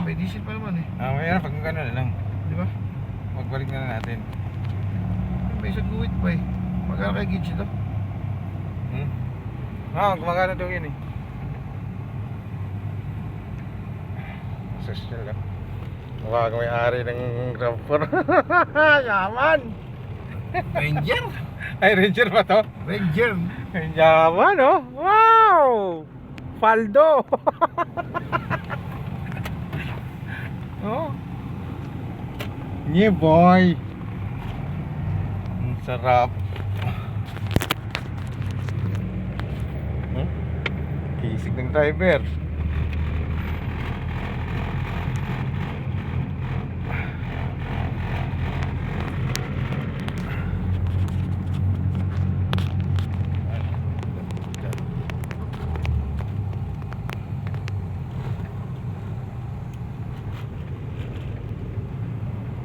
may diesel pa naman eh. Mayroon pag gano'n na lang. Di ba? Magbalik na natin. May isang guwit pa eh. Magkano kay Gitch ito? Gumagana daw yun eh. Social lang. Mukha may ari ng Raptor. Yaman! Ranger? Ay, Ranger ba to? Ranger. Yaman oh! Wow! Faldo! Oh. Yeah boy! Ang sarap. Kisig ng driver.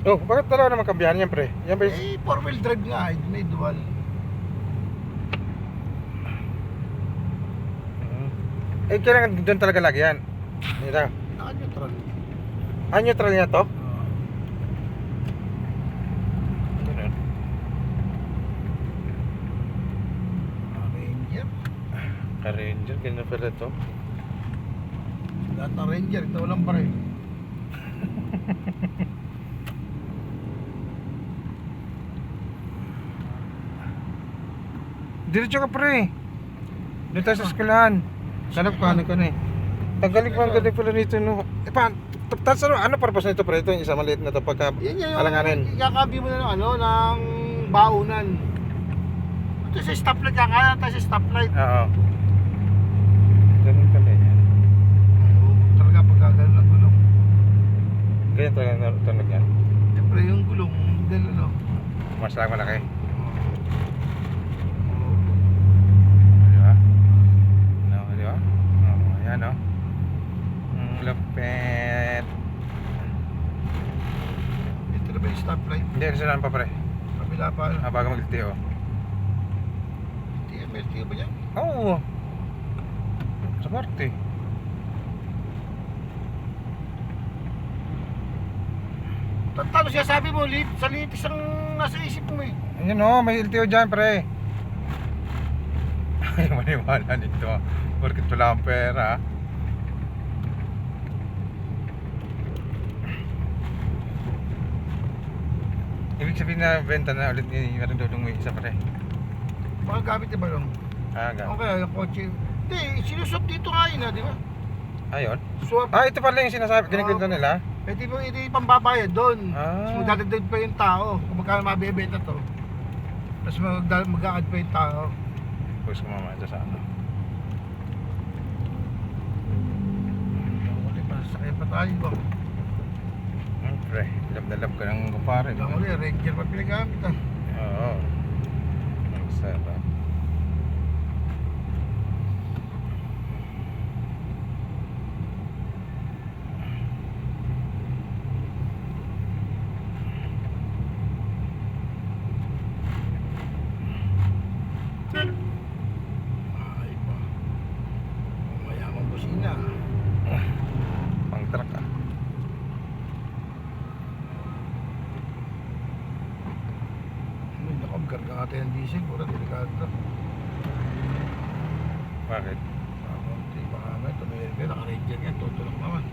Oh, bakit dalawa naman kambiyahan yan, pre? Yan ba yung... Eh, 4-wheel drive nga eh. May dual. Kailangan doon talaga lagi yan. Dito. Naka-neutral. Neutral niya to? Ganun. Ranger. Ka-Ranger, ganun pala to. Lahat ng Ranger, ito walang pa rin. Diretso ka, pre. Doon tayo sa eskwelahan. Sanap ka, ano ka na eh. Tanggalin ko ang ganda pala nito, no. Tapos ano purpose nito, pre? Ito yung isa maliit na to pagka alanganin. Ikakabi mo na ng ano, ng baunan. Ito sa stoplight, kakanan tayo sa stoplight. Oo. Ganun pala yan. Talaga pagkagano ng gulong. Ganyan talaga tunog yan. Siyempre yung gulong, dahil ano. Mas lang malaki. Di ba? No, di ba? Ayan o. Lupet. Ito na ba yung stoplight? Hindi, saan pa, pre? Kabila pa. Bago mag-LTO. LTO ba yan? Oo. Support eh. Tantalo siya sabi mo, sa litis ang nasa isip mo eh. Ayun o, may LTO dyan, pre. Ay, maniwala nito. Porkit wala ang pera. Ibig sabihin na benta na ulit ni Marindodong may isa, pre. Baka gamit niya ba yung? Gamit. Okay, yung kotse. Hindi, sinuswap dito nga yun di ba? Ayun. Swap. Ito pala yung sinasabi, kinikwento nila. Pwede mo ito yung pambabayad doon. Ah. Tapos magdadagdag pa yung tao. Kung magkano mabibenta to. Tapos mag-a-add pa yung tao. Pwes ko mamaya sa ano. Uli pa, sakay pa tayo ba? Pre, lab na lab ka ng kumpare. Lang uli, Ranger pa pinagamit ah. Oo. Ang sarap. Ay pa. Mayamang busina. Pang truck ah. Karga natin ang diesel, pura delikado to. Bakit? Baka nga, tumihir kayo, naka-ranger nga, tutulak naman.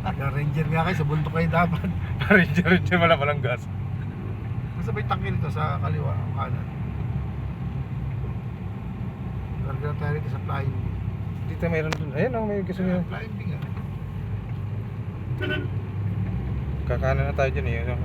Naka-ranger nga kayo, sa bundok kayo dapat. Ranger wala palang gas. Basta may tangke nito sa kaliwa, ang kanan. Karga na tayo rito sa flying. Dito mayroon dun. Ayun o, may gusto nyo. Flying big ah. Kakanan na tayo dyan eh.